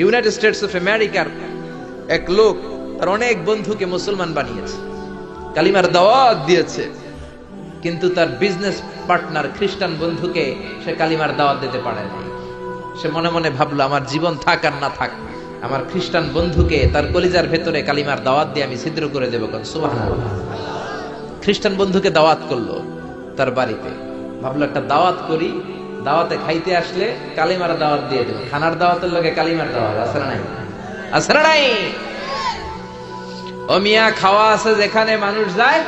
United States of আমেরিকার এক লোক তার অনেক বন্ধুকে মুসলমান বানিয়েছে, কালিমার দাওয়াত দিয়েছে, কিন্তু তার বিজনেস পার্টনার খ্রিস্টান বন্ধুকে সে কালিমার দাওয়াত দিতে পারে না। সে মনে মনে ভাবলো, আমার জীবন থাক আর না থাক, আমার খ্রিস্টান বন্ধুকে তার কলিজার ভেতরে কালিমার দাওয়াত দিয়ে আমি ছিদ্র করে দেবো। সুবহানাল্লাহ। খ্রিস্টান বন্ধুকে দাওয়াত করলো তার বাড়িতে, ভাবলো একটা দাওয়াত করি, দাওয়াতে খাইতে আসলে কালিমার দাওয়াত দিয়ে দেবো। খানার দাওয়াতের লগে কালিমার দাওয়াত আছে না নাই? আছে না নাই? ও মিয়া, খাওয়া আছে যেখানে মানুষ যায়,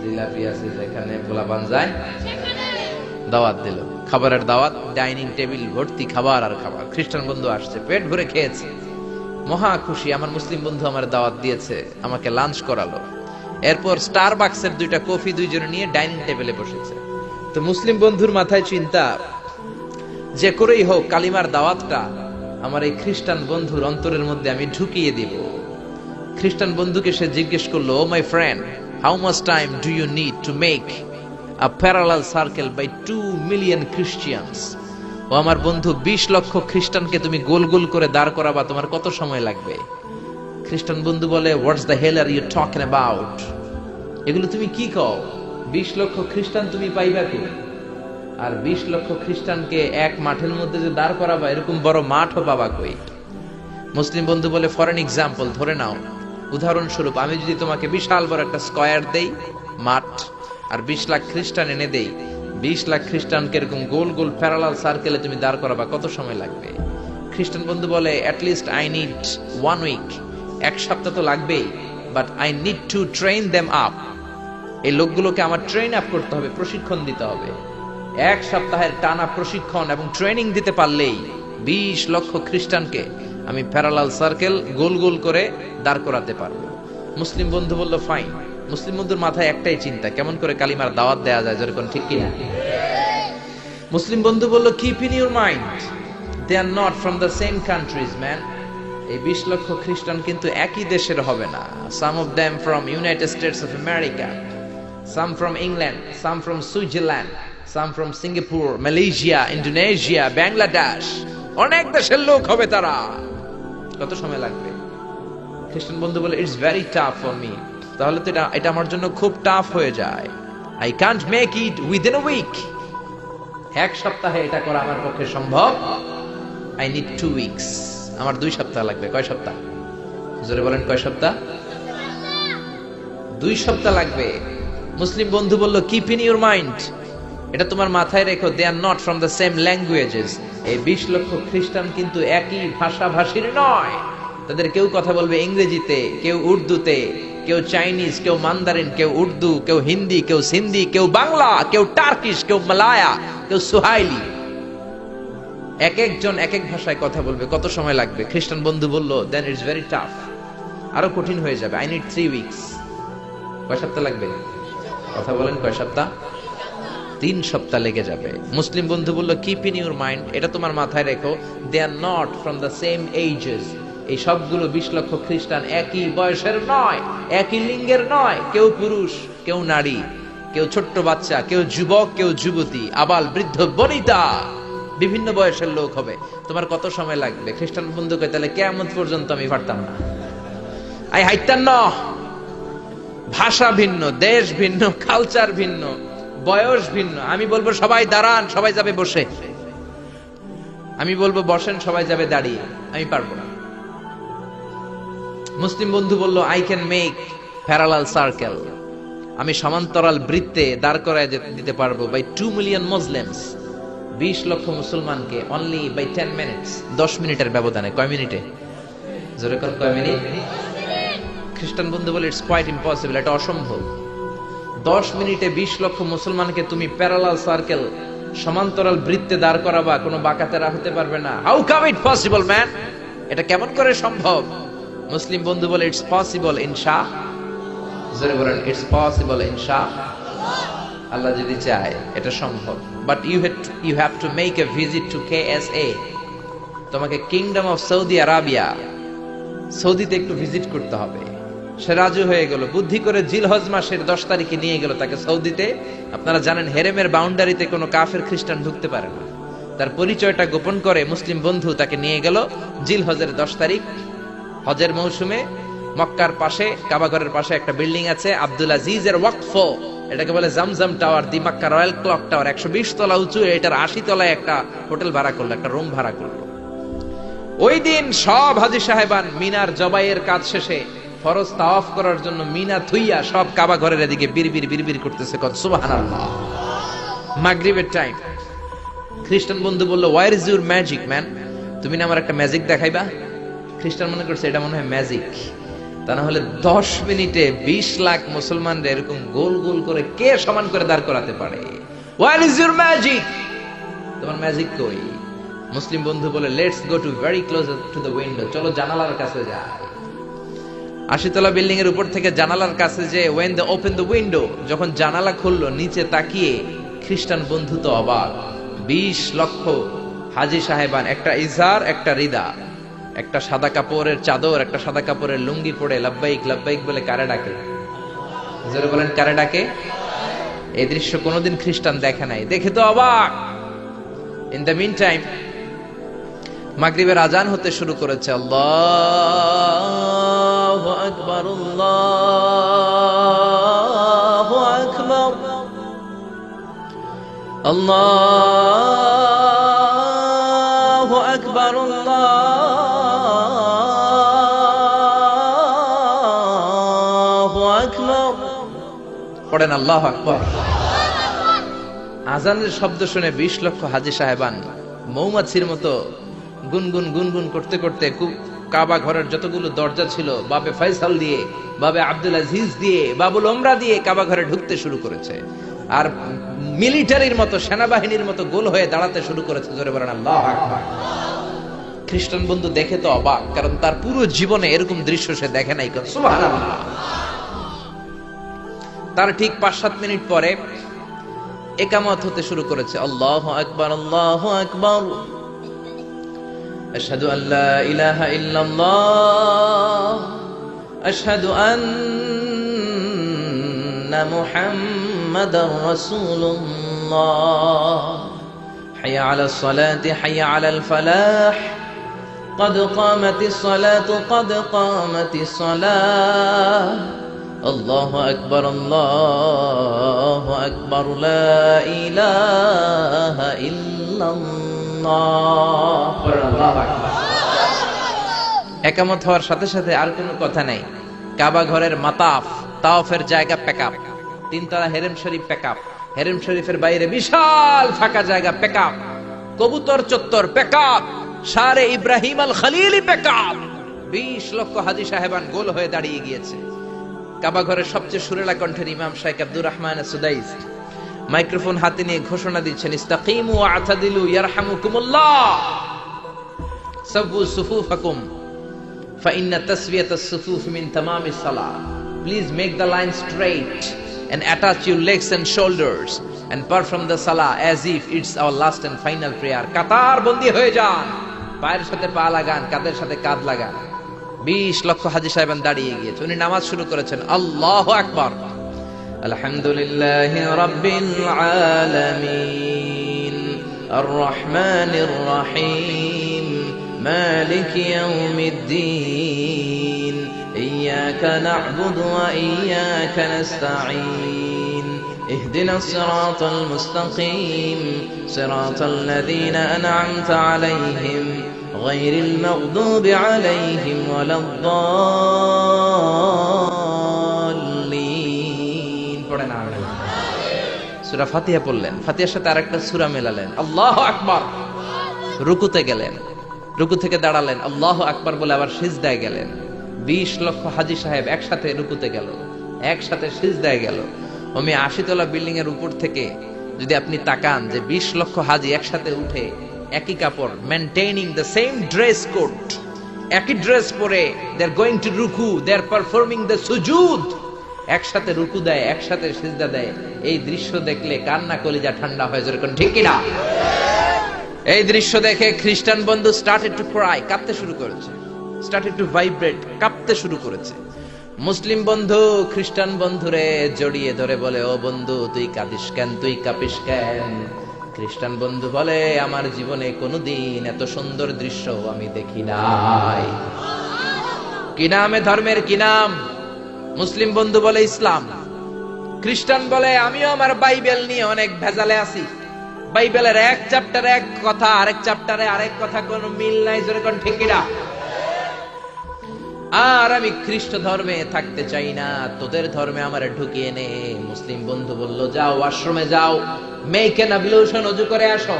জিলাপি আছে যেখানে পোলাপান যায়, দাওয়াত দিল, খাবারের দাওয়াত, ডাইনিং টেবিল ভর্তি খাবার আর খাবার। খ্রিস্টান বন্ধু আসছে, পেট ভরে খেয়েছে, মহা খুশি, আমার মুসলিম বন্ধু আমার দাওয়াত দিয়েছে, আমাকে লাঞ্চ করালো। এরপর স্টারবাকসের 2টা কফি দুইজনে নিয়ে ডাইনিং টেবিলে বসেছে। তো মুসলিম বন্ধুর মাথায় চিন্তা, যে করেই হোক কালিমার দাওয়াতটা আমার এই খ্রিস্টান বন্ধুর অন্তরের মধ্যে আমি ঢুকিয়ে দিব। খ্রিস্টান বন্ধুকে সে জিজ্ঞেস করলো, oh my friend, how much time do you need to make a parallel circle by 2 million Christians? ও আমার বন্ধু, 20 লক্ষ খ্রিস্টানকে তুমি গোল গোল করে দাঁড় করাবা, তোমার কত সময় লাগবে? খ্রিস্টান বন্ধু বলে, what's the hell are you talking about? এগুলো তুমি কি কও? 20 লক্ষ খ্রিস্টান তুমি পাইবা কি? আর 20 লক্ষ খ্রিস্টানকে এক মাঠের মধ্যে যে দাঁড় করাবা, এরকম বড় মাঠও পাবা কই? মুসলিম বন্ধু বলে, ফর এন এক্সাম্পল, ধরে নাও, উদাহরণস্বরূপ আমি যদি তোমাকে বিশাল বড় একটা স্কয়ার দেই, মাঠ, আর 20 লাখ খ্রিস্টান এনে দেই, 20 লাখ খ্রিস্টানকে এরকম গোল গোল প্যারালাল সার্কেলে তুমি দাঁড় করাবা, কত সময় লাগবে? খ্রিস্টান বন্ধু বলে, অ্যাটলিস্ট আই নিড 1 উইক, 1 সপ্তাহ তো লাগবেই, but I need to train them up. এই লোকগুলোকে আমার ট্রেন আপ করতে হবে, প্রশিক্ষণ দিতে হবে। 1 সপ্তাহের টানা প্রশিক্ষণ এবং ট্রেনিং দিতে পারলেই 20 লক্ষ খ্রিস্টানকে আমি প্যারালাল সার্কেল গোল গোল করে দাঁড় করাতে পারবো। মুসলিম বন্ধু বলল, ফাইন। মুসলিম বন্ধুর মাথায় একটাই চিন্তা, কেমন করে কালিমার দাওয়াত দেয়া যায়, যেরকম, ঠিক কিনা? মুসলিম বন্ধু বলল, keep in your mind, they are not from the same countries man. এই 20 লক্ষ খ্রিস্টান কিন্তু একই দেশের হবে না। Some of them from United States of America, some from England, some from Switzerland, some from Singapore, Malaysia, Indonesia, Bangladesh, অনেক দেশের লোক হবে তারা। কত সময় লাগবে? খ্রিস্টান বন্ধু বলে, it's very tough for me. তাহলে তো এটা আমার জন্য খুব টাফ হয়ে যায়। I can't make it within a week. 1 সপ্তাহে এটা করা আমার পক্ষে সম্ভব। I need 2 weeks. আমার 2 সপ্তাহ লাগবে। কয় সপ্তাহ? জোরে বলেন, কয় সপ্তাহ? 2 সপ্তাহ লাগবে। মুসলিম বন্ধু বলল, কিপ ইন ইউর মাইন্ড, এটা তোমার মাথায় রেখো, they are not from the same languages. এই 20 লক্ষ খ্রিস্টান কিন্তু একই ভাষাভাষীর নয়। তাদের কেউ কথা বলবে ইংরেজিতে, কেউ উর্দুতে, কেউ চাইনিজ, কেউ মান্দারিন, কেউ উর্দু, কেউ হিন্দি, কেউ সিন্ধি, কেউ বাংলা, কেউ টার্কিশ, কেউ মালায়া, কেউ সুহাইলি। এক একজন এক এক ভাষায় কথা বলবে, কত সময় লাগবে? খ্রিস্টান বন্ধু বলল, দেন ইটস ভেরি টাফ, আরো কঠিন হয়ে যাবে। I need 3 weeks. কয় সপ্তাহ লাগবে? কথা বলেন, কয় সপ্তাহ? 3 সপ্তাহ লেগে যাবে। মুসলিম বন্ধু বলল, কিপ ইন ইউর মাইন্ড, এটা তোমার মাথায় রেখো, they are not from the same ages. এই সবগুলো 20 লক্ষ খ্রিস্টান একই বয়সের নয়, একই লিঙ্গের নয়। কেউ পুরুষ, কেউ নারী, কেউ ছোট্ট বাচ্চা, কেউ যুবক, কেউ যুবতী, আবাল বৃদ্ধ বনিতা, বিভিন্ন বয়সের লোক হবে। তোমার কত সময় লাগবে? খ্রিস্টান বন্ধুকে, তাহলে কিয়ামত পর্যন্ত আমি পারতাম না। আই হাইতাম না। ভাষা ভিন্ন, দেশ ভিন্ন, কালচার ভিন্ন, বয়স ভিন্ন। আমি বলবো সবাই দাঁড়ান, সবাই যাবে বসে। আমি বলবো বসেন, সবাই যাবে দাঁড়িয়ে। আমি পারবো না। মুসলিম বন্ধু বলল, I can make parallel circle, আমি সমান্তরাল বৃত্তে দাঁড় করায় দিতে পারবো বাই 2 মিলিয়ন মুসলিমস, 20 লক্ষ মুসলমানকে, অনলি বাই 10 মিনিটস, 10 মিনিটের ব্যবধানে। কয় মিনিটে? জোরে কোন, কয় মিনিট? খ্রিস্টান বন্ধু বলে, ইটস কোয়াইট ইম্পসিবল, এটা অসম্ভব। 10 মিনিটে 20 লক্ষ মুসলমানকে তুমি প্যারালাল সার্কেল, সমান্তরাল বৃত্তে দাঁড় করাবা, কোনো বাঁকাতেরা হতে পারবে না। How come it possible man? এটা কেমন করে সম্ভব? মুসলিম বন্ধু বলে, ইটস পসিবল ইনশাআল্লাহ। জোরে বলেন, ইটস পসিবল ইনশাআল্লাহ। আল্লাহ যদি চায় এটা সম্ভব। But you have to make a visit to KSA। তোমাকে কিংডম অফ সৌদি আরাবিয়া, সৌদিতে একটু ভিজিট করতে হবে। সে রাজু হয়ে গেল, বুদ্ধি করে জিলহজ মাসের 10 তারিখে নিয়ে গেল তাকে সৌদিতে। আপনারা জানেন, হেরেমের বাউন্ডারিতে কোনো কাফের খ্রিস্টান ঢুকতে পারে না। তার পরিচয়টা গোপন করে মুসলিম বন্ধু তাকে নিয়ে গেল জিলহজের 10 তারিখ হজের মৌসুমে মক্কার পাশে কাবাঘরের পাশে একটা বিল্ডিং আছে আব্দুল আজিজের ওয়াকফ, এটাকে বলে জামজাম টাওয়ার, দি মক্কা রয়্যাল ক্লক টাওয়ার, 120 তলা উঁচু, এটার 80 তলায় একটা হোটেল ভাড়া করলো, একটা রুম ভাড়া করলো। ওই দিন সব হাজী সাহেবান মিনার জবাইয়ের কাজ শেষে ফরজ তাওয়াফ করার জন্য মিনা থুইয়া সব কাবা ঘরের এদিকে বিড়বিড় করতেছে, কত সুবহানাল্লাহ। মাগরিবের টাইম। খ্রিস্টান বন্ধু বলল, where is your magic man? তুমি না আমার একটা ম্যাজিক দেখাইবা? খ্রিস্টান মনে করছে এটা মনে হয় ম্যাজিক। তা না হলে 10 মিনিটে 20 লাখ মুসলমানরা এরকম গোল গোল করে কে সমান করে দাঁড় করাতে পারে? Where is your magic? তোমার ম্যাজিক কই? মুসলিম বন্ধু বলে, let's go to very close to the window, চলো জানালার কাছে যাই। 80 তলা বিল্ডিং এর উপর থেকে জানালার কাছে যে when they open the window, যখন জানালা খুললো নিচে তাকিয়ে খ্রিস্টান বন্ধু তো অবাক। 20 লক্ষ হাজী সাহেবান, একটা ইজার একটা রিদা, একটা সাদা কাপড়ের চাদর একটা সাদা কাপড়ের লুঙ্গি পরে লাব্বাইক লাব্বাইক বলে কারে ডাকে? জোরে বলেন, কারে ডাকে? এই দৃশ্য কোনোদিন খ্রিস্টান দেখে নাই, দেখে তো অবাক। ইন দ্য মিন টাইম মাগরিবের আজান হতে শুরু করেছে। আল্লাহু আকবার, আল্লাহু আকবার, আল্লাহু আকবার, আল্লাহু আকবার। পড়েন আল্লাহু আকবার। আজানের শব্দ শুনে 20 লক্ষ হাজী সাহেবান মৌমাছির মতো গুনগুন গুনগুন করতে করতে কাবা ঘরের যতগুলো দরজা ছিল বাবে ফয়সাল দিয়ে, বাবে আব্দুল আজিজ দিয়ে, বাবুল ওমরা দিয়ে কাবা ঘরে ঢুকতে শুরু করেছে, আর মিলিটারির মতো সেনাবাহিনীর মতো গোল হয়ে দাঁড়াতে শুরু করেছে। জোরে বলেন আল্লাহু আকবার। খ্রিস্টান বন্ধু দেখে তো অবাক, কারণ তার পুরো জীবনে এরকম দৃশ্য সে দেখে নাই। সুবহানাল্লাহ। তার ঠিক 5-7 মিনিট পরে ইকামত হতে শুরু করেছে। আল্লাহু আকবার, আল্লাহু আকবার, আশহাদু আল্লা ইলাহা ইল্লাল্লাহ, আশহাদু আন্না মুহাম্মাদার রাসূলুল্লাহ, হাইয়া আলাস সালাতি হাইয়া আলাল ফালাহ, قد قامت الصلاة قد قامت الصلاة، الله أكبر الله أكبر لا إله إلا الله। একামত হওয়ার সাথে সাথে আর কোনো কথা নাই। কাবা ঘরের মাতাফ তাওয়াফের জায়গা প্যাকআপ, 3 তলা হেরেম শরীফ প্যাকআপ, হেরেম শরীফের বাইরে বিশাল ফাঁকা জায়গা প্যাকআপ, কবুতর চত্বর প্যাকআপ, শারে ইব্রাহিম আল খলিলি প্যাকআপ। 20 লক্ষ হাজী সাহেবান গোল হয়ে দাঁড়িয়ে গিয়েছে। কাবা ঘরের সবচেয়ে সুরেলা কণ্ঠের ইমাম শাইখ আব্দুর রহমান সুদাইস মাইক্রোফোন হাতে নিয়ে ঘোষণা দিচ্ছেন, ইস্তাকিমু ওয়া আতাদিলু ইয়ারহামুকুমুল্লাহ, সাব্বু সুফুফাকুম ফাইন্না তাসওয়িয়াতাস সুফুফ মিন তামামিস সালাহ। Please make the line straight and attach your legs and shoulders and perform the salah as if it's our last and final prayer. কাতার বন্দী হয়ে যান, পায়ের সাথে পা লাগান, কাঁধের সাথে কাঁধ লাগান। 20 লক্ষ হাজী সাহেবান দাঁড়িয়ে গিয়েছে। উনি নামাজ শুরু করেছেন। আল্লাহু আকবার, আলহামদুলিল্লাহি রাব্বিল আলামিন, আর রহমানির রহিম, মালিকি ইয়াউমিদ্দিন, ইয়াকা না'বুদু ওয়া ইয়াকা নাস্তাঈন, ইহদিনাস সিরাতাল মুস্তাকিম, সিরাতাল লাযীনা আন'আমতা আলাইহিম غير المغضوب عليهم ولا الضالين। পড়েন আমিন। সূরা ফাতিহা পড়লেন, ফাতিহার সাথে আরেকটা সূরা মেলালেন, আল্লাহু আকবার। রুকুতে গেলেন, রুকু থেকে দাঁড়ালেন, আল্লাহু আকবার বলে আবার সিজদায় গেলেন। 20 লক্ষ হাজী সাহেব একসাথে রুকুতে গেল, একসাথে সিজদায় গেল। আমি 80 তলা বিল্ডিং এর উপর থেকে যদি আপনি তাকান যে 20 লক্ষ হাজী একসাথে উঠে একই কাপড়, maintaining the same dress code, একই ড্রেস পরে দে আর গোইং টু রুকু, দে আর পারফর্মিং দ্য সুজুদ, একসাথে রুকু দেয়, একসাথে সিজদা দেয়। এই দৃশ্য দেখলে কান্না কলিজা ঠান্ডা হয়ে যায়, ঠিক কি না? এই দৃশ্য দেখে খ্রিস্টান বন্ধু স্টার্টেড টু ক্রাই, কাঁদতে শুরু করেছে, স্টার্টেড টু ভাইব্রেট, কাঁপতে শুরু করেছে। মুসলিম বন্ধু খ্রিস্টান বন্ধুরে জড়িয়ে ধরে বলে, ও বন্ধু তুই কাঁদিস কেন, তুই কাঁপিস কেন? খ্রিস্টান বন্ধু বলে আমার জীবনে কোনোদিন এত সুন্দর দৃশ্য আমি দেখি নাই। কি নামে ধর্মের কি নাম? মুসলিম বন্ধু বলে ইসলাম, খ্রিস্টান বলে আমিও আমার বাইবেল নিয়ে অনেক ভেজালে আছি, বাইবেলের এক চ্যাপ্টারে এক কথা, আরেক চ্যাপ্টারে আরেক কথা, কোনো মিল নাই, যেরকম ঠিক কিনা? আর আমি খ্রিস্ট ধর্মে থাকতে চাই না, তোদের ধর্মে আমার ঢুকিয়ে নে। মুসলিম বন্ধু বলল যাও আশ্রমে যাও, মেক এন অ্যাবলিউশন, ওযু করে আসো,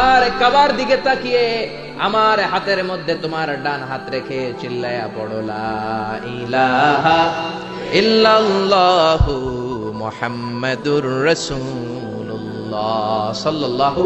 আর কাবার দিকে তাকিয়ে আমার হাতের মধ্যে তোমার ডান হাত রেখে চিল্লায়া পড়ো লা ইলাহা ইল্লাল্লাহু মুহাম্মাদুর রাসূলুল্লাহ সাল্লাল্লাহু